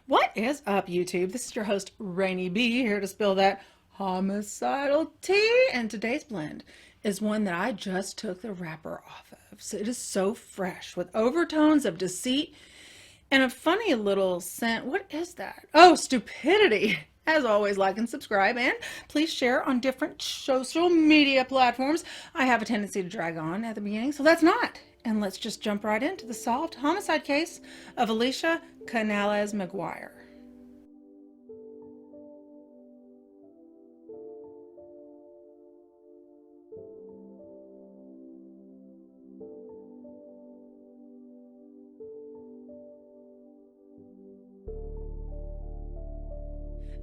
What is up, YouTube? This is your host, Ranee B, here to spill that homicidal tea. And today's blend is one that I just took the wrapper off of. So it is so fresh with overtones of deceit and a funny little scent. What is that? Oh, stupidity. As always, like and subscribe, and please share on different social media platforms. I have a tendency to drag on at the beginning, so let's not. And let's just jump right into the solved homicide case of Alisha Canales-McGuire.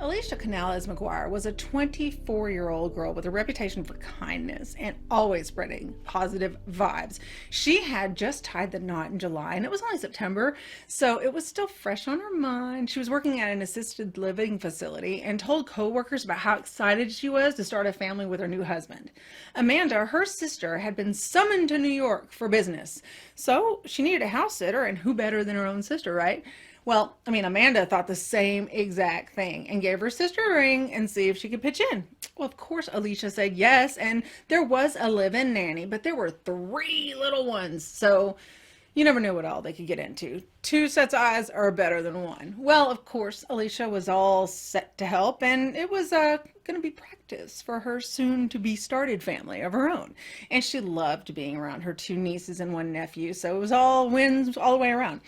Alisha Canales-McGuire was a 24-year-old girl with a reputation for kindness and always spreading positive vibes. She had just tied the knot in July, and it was only September, so it was still fresh on her mind. She was working at an assisted living facility and told coworkers about how excited she was to start a family with her new husband. Amanda, her sister, had been summoned to New York for business, so she needed a house sitter, and who better than her own sister, right? Well, Amanda thought the same exact thing and gave her sister a ring and see if she could pitch in. Well, of course, Alisha said yes, and there was a live-in nanny, but there were 3 little ones, so you never knew what all they could get into. 2 sets of eyes are better than 1. Well, of course, Alisha was all set to help, and it was going to be practice for her soon-to-be started family of her own. And she loved being around her 2 nieces and 1 nephew, so it was all wins all the way around.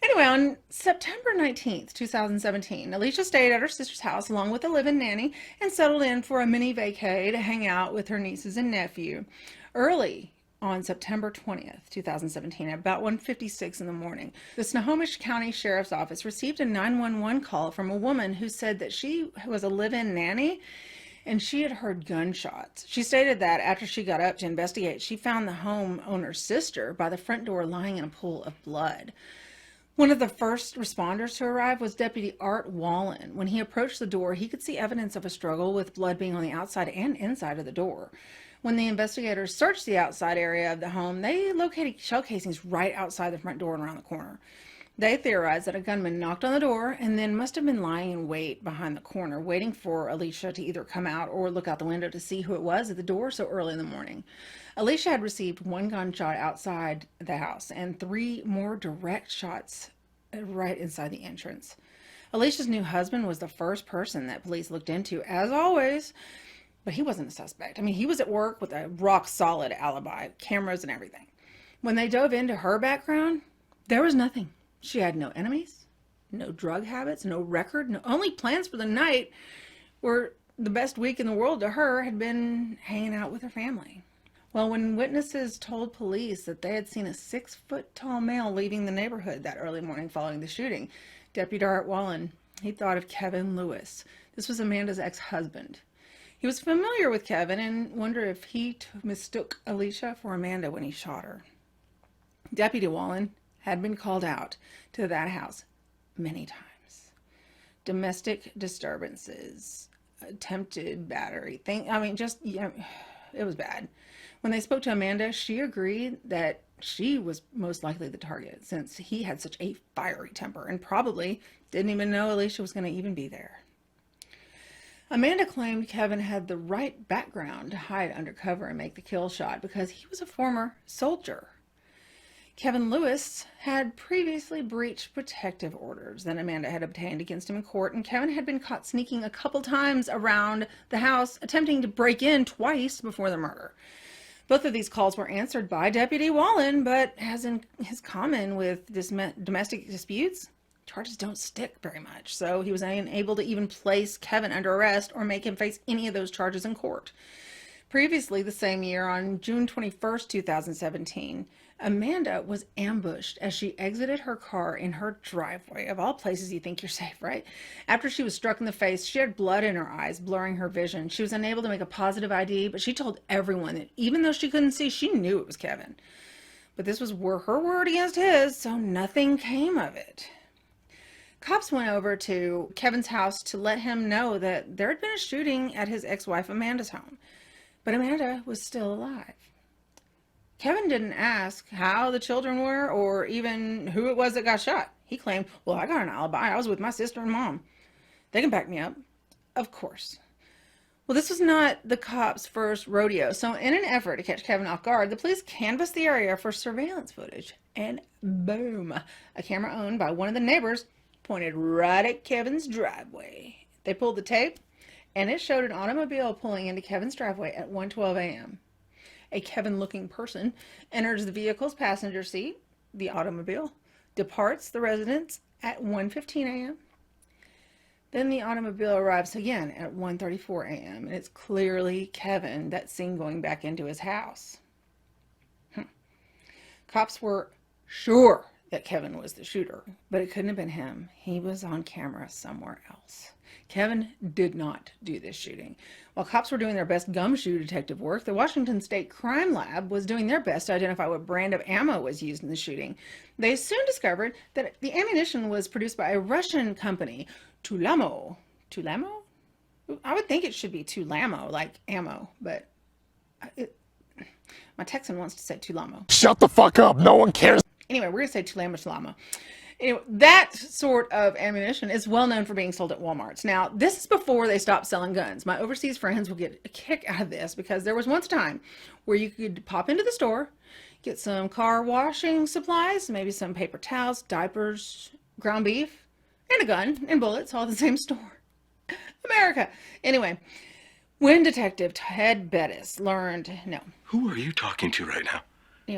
Anyway, on September 19th, 2017, Alisha stayed at her sister's house along with a live-in nanny and settled in for a mini vacay to hang out with her nieces and nephew. Early on September 20th, 2017, at about 1:56 in the morning, the Snohomish County Sheriff's Office received a 911 call from a woman who said that she was a live-in nanny and she had heard gunshots. She stated that after she got up to investigate, she found the homeowner's sister by the front door lying in a pool of blood. One of the first responders to arrive was Deputy Art Wallen. When he approached the door, he could see evidence of a struggle with blood being on the outside and inside of the door. When the investigators searched the outside area of the home, they located shell casings right outside the front door and around the corner. They theorized that a gunman knocked on the door and then must have been lying in wait behind the corner, waiting for Alisha to either come out or look out the window to see who it was at the door so early in the morning. Alisha had received 1 gunshot outside the house and 3 more direct shots right inside the entrance. Alisha's new husband was the first person that police looked into, as always, but he wasn't a suspect. He was at work with a rock-solid alibi, cameras and everything. When they dove into her background, there was nothing. She had no enemies, no drug habits, no record, no only plans for the night were the best week in the world to her had been hanging out with her family. Well, when witnesses told police that they had seen a 6-foot-tall male leaving the neighborhood that early morning following the shooting, Deputy Art Wallen, he thought of Kevin Lewis. This was Amanda's ex-husband. He was familiar with Kevin and wondered if he mistook Alisha for Amanda when he shot her. Deputy Wallen had been called out to that house many times. Domestic disturbances, attempted battery, it was bad. When they spoke to Amanda, she agreed that she was most likely the target since he had such a fiery temper and probably didn't even know Alisha was going to even be there. Amanda claimed Kevin had the right background to hide undercover and make the kill shot because he was a former soldier. Kevin Lewis had previously breached protective orders that Amanda had obtained against him in court, and Kevin had been caught sneaking a couple times around the house, attempting to break in twice before the murder. Both of these calls were answered by Deputy Wallen, but as in his common with domestic disputes, charges don't stick very much, so he was unable to even place Kevin under arrest or make him face any of those charges in court. Previously, the same year, on June 21st, 2017, Amanda was ambushed as she exited her car in her driveway. Of all places you think you're safe, right? After she was struck in the face, she had blood in her eyes, blurring her vision. She was unable to make a positive ID, but she told everyone that even though she couldn't see, she knew it was Kevin. But this was her word against his, so nothing came of it. Cops went over to Kevin's house to let him know that there had been a shooting at his ex-wife Amanda's home. But Amanda was still alive. Kevin didn't ask how the children were or even who it was that got shot. He claimed, well, I got an alibi. I was with my sister and mom. They can back me up. Of course. Well, this was not the cops' first rodeo. So in an effort to catch Kevin off guard, the police canvassed the area for surveillance footage. And boom, a camera owned by one of the neighbors pointed right at Kevin's driveway. They pulled the tape, and it showed an automobile pulling into Kevin's driveway at 1:12 a.m. A Kevin-looking person enters the vehicle's passenger seat. The automobile departs the residence at 1:15 a.m. Then the automobile arrives again at 1:34 a.m. and it's clearly Kevin that's seen going back into his house. Cops were sure that Kevin was the shooter, but it couldn't have been him. He was on camera somewhere else. Kevin did not do this shooting. While cops were doing their best gumshoe detective work, the Washington State Crime Lab was doing their best to identify what brand of ammo was used in the shooting. They soon discovered that the ammunition was produced by a Russian company, Tulamo. Tulamo? I would think it should be Tulamo, like ammo, but my Texan wants to say Tulamo. Shut the fuck up. No one cares. Anyway, we're going to say Tulamo. Anyway, that sort of ammunition is well known for being sold at Walmarts. Now, this is before they stopped selling guns. My overseas friends will get a kick out of this because there was once a time where you could pop into the store, get some car washing supplies, maybe some paper towels, diapers, ground beef, and a gun and bullets all at the same store. America. Anyway, when Detective Ted Bettis learned, Who are you talking to right now?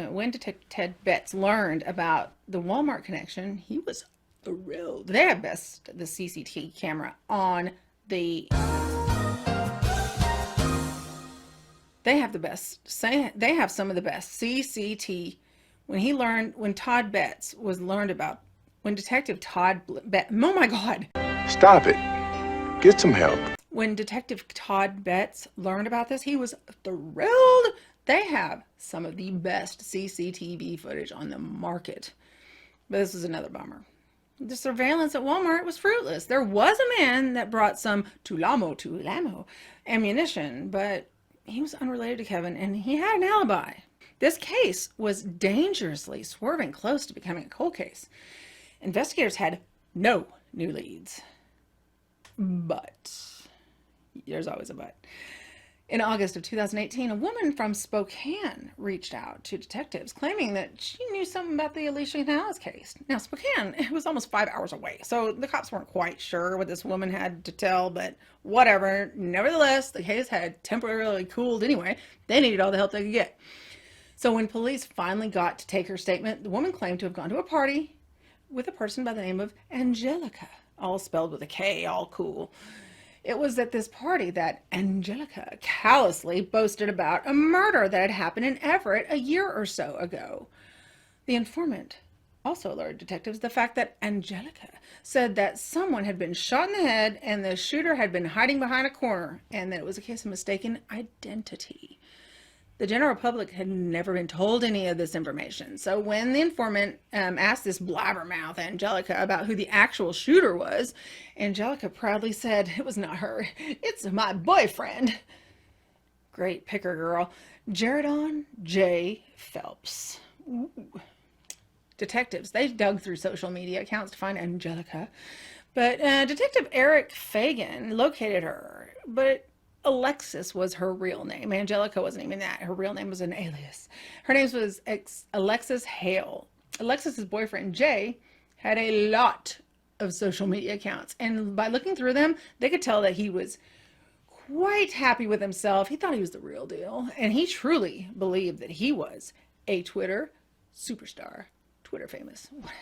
When Detective Ted Betts learned about the Walmart connection, he was thrilled. They have the CCTV camera on the. They have the best. They have some of the best CCTV. When Todd Betts when Detective Todd Betts. Oh my God! Stop it. Get some help. When Detective Todd Betts learned about this, he was thrilled. They have some of the best CCTV footage on the market. But this is another bummer. The surveillance at Walmart was fruitless. There was a man that brought some Tulamo ammunition, but he was unrelated to Kevin and he had an alibi. This case was dangerously swerving close to becoming a cold case. Investigators had no new leads. But there's always a but. In August of 2018, a woman from Spokane reached out to detectives claiming that she knew something about the Alisha Canales case. Now, Spokane, it was almost 5 hours away, so the cops weren't quite sure what this woman had to tell, but whatever. Nevertheless, the case had temporarily cooled anyway. They needed all the help they could get. So when police finally got to take her statement, the woman claimed to have gone to a party with a person by the name of Angelica, all spelled with a K, all cool. It was at this party that Angelica callously boasted about a murder that had happened in Everett a year or so ago. The informant also alerted detectives the fact that Angelica said that someone had been shot in the head and the shooter had been hiding behind a corner and that it was a case of mistaken identity. The general public had never been told any of this information. So when the informant asked this blabbermouth Angelica about who the actual shooter was, Angelica proudly said, "It was not her. It's my boyfriend." Great picker girl. Jaredon J. Phelps. Ooh. Detectives, they dug through social media accounts to find Angelica. But Detective Eric Fagan located her. But Alexis was her real name. Angelica wasn't even that. Her real name was an alias. Her name was Alexis Hale. Alexis's boyfriend, Jay, had a lot of social media accounts. And by looking through them, they could tell that he was quite happy with himself. He thought he was the real deal. And he truly believed that he was a Twitter superstar. Twitter famous, whatever.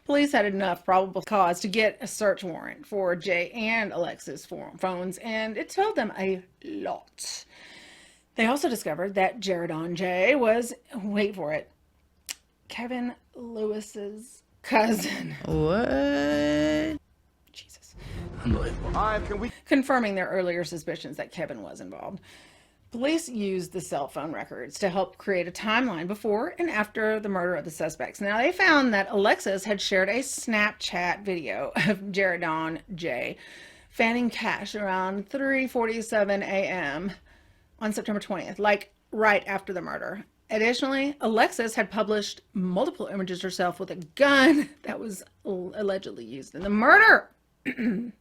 Police had enough probable cause to get a search warrant for Jay and Alexis' phones, and it told them a lot. They also discovered that Jaredon Jay was, wait for it, Kevin Lewis's cousin. What? Jesus. Unbelievable. Confirming their earlier suspicions that Kevin was involved. Police used the cell phone records to help create a timeline before and after the murder of the suspects. Now, they found that Alexis had shared a Snapchat video of Jaredon J. fanning cash around 3:47 a.m. on September 20th, like right after the murder. Additionally, Alexis had published multiple images herself with a gun that was allegedly used in the murder. These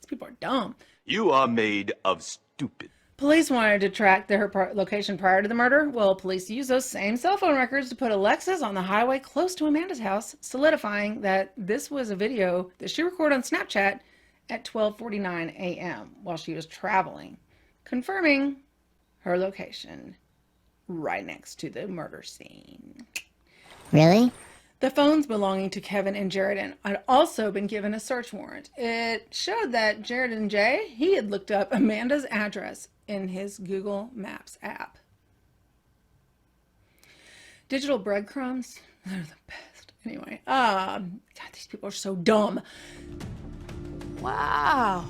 people are dumb. You are made of stupid. Police wanted to track their location prior to the murder. Well, police used those same cell phone records to put Alexis on the highway close to Amanda's house, solidifying that this was a video that she recorded on Snapchat at 12:49 a.m. while she was traveling, confirming her location right next to the murder scene. Really? The phones belonging to Kevin and Jared had also been given a search warrant. It showed that Jared and Jay, he had looked up Amanda's address in his Google Maps app. Digital breadcrumbs, they're the best. Anyway, God, these people are so dumb. Wow.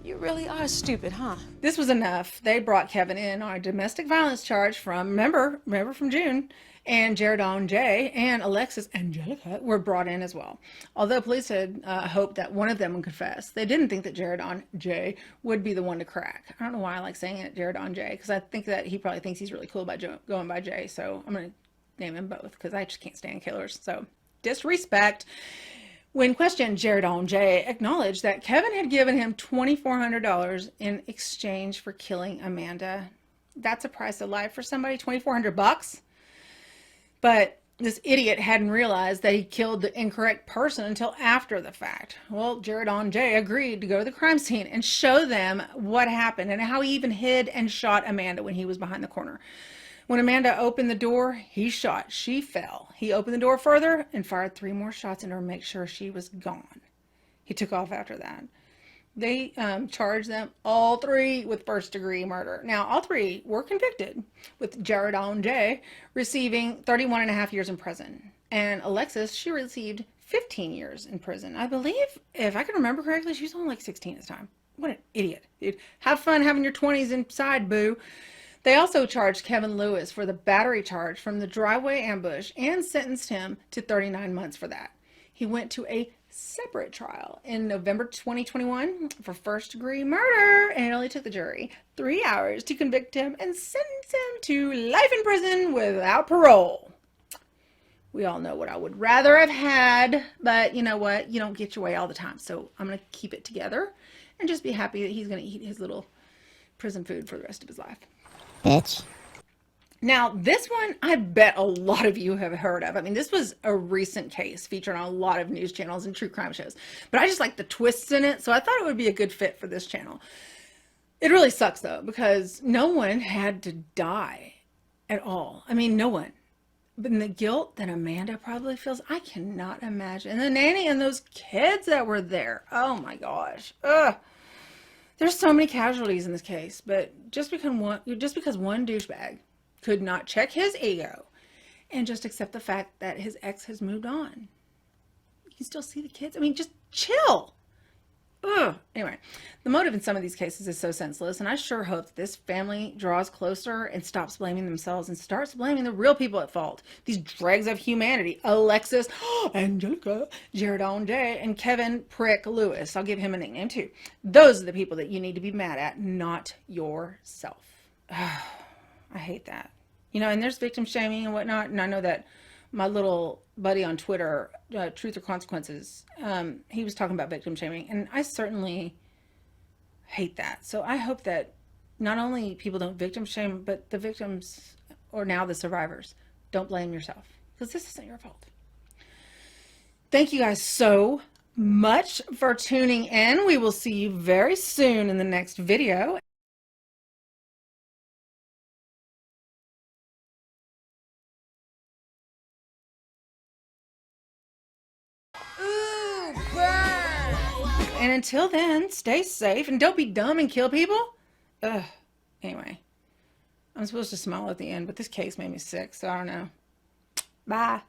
You really are stupid, huh? This was enough. They brought Kevin in on a domestic violence charge from, remember from June, and Jaredon Jay and Alexis Angelica were brought in as well. Although police had hoped that one of them would confess, they didn't think that Jaredon Jay would be the one to crack. I don't know why I like saying it, Jaredon Jay, because I think that he probably thinks he's really cool by going by Jay, so I'm going to name him both, because I just can't stand killers, so disrespect. When questioned, Jaredon Jay acknowledged that Kevin had given him $2,400 in exchange for killing Amanda. That's a price of life for somebody, $2,400. But this idiot hadn't realized that he killed the incorrect person until after the fact. Well, Jaredon Jay agreed to go to the crime scene and show them what happened and how he even hid and shot Amanda when he was behind the corner. When Amanda opened the door, he shot. She fell. He opened the door further and fired 3 more shots into her to make sure she was gone. He took off after that. They charged them, all 3, with first-degree murder. Now, all 3 were convicted, with Jaredon Jay receiving 31 and a half years in prison. And Alexis, she received 15 years in prison. I believe, if I can remember correctly, she was only like 16 at the time. What an idiot, dude. Have fun having your 20s inside, boo. They also charged Kevin Lewis for the battery charge from the driveway ambush and sentenced him to 39 months for that. He went to a separate trial in November 2021 for first-degree murder, and it only took the jury 3 hours to convict him and sentence him to life in prison without parole. We all know what I would rather have had, but you know what? You don't get your way all the time, so I'm going to keep it together and just be happy that he's going to eat his little prison food for the rest of his life. Bitch. Now, this one, I bet a lot of you have heard of. I mean, this was a recent case featured on a lot of news channels and true crime shows. But I just like the twists in it, so I thought it would be a good fit for this channel. It really sucks, though, because no one had to die at all. I mean, no one. But the guilt that Amanda probably feels, I cannot imagine. And the nanny and those kids that were there. Oh, my gosh. Ugh. There's so many casualties in this case, but just because one douchebag could not check his ego and just accept the fact that his ex has moved on. You can still see the kids. I mean, just chill. Ugh. Anyway, the motive in some of these cases is so senseless, and I sure hope that this family draws closer and stops blaming themselves and starts blaming the real people at fault. These dregs of humanity. Alexis, Angelica, Jaredon Jay, and Kevin Prick Lewis. I'll give him a nickname too. Those are the people that you need to be mad at, not yourself. I hate that. You know, and there's victim shaming and whatnot, and I know that my little buddy on Twitter, Truth or Consequences, he was talking about victim shaming, and I certainly hate that. So I hope that not only people don't victim shame, but the victims, or now the survivors, don't blame yourself, because this isn't your fault. Thank you guys so much for tuning in. We will see you very soon in the next video. And until then, stay safe and don't be dumb and kill people. Ugh. Anyway, I'm supposed to smile at the end, but this case made me sick, so I don't know. Bye.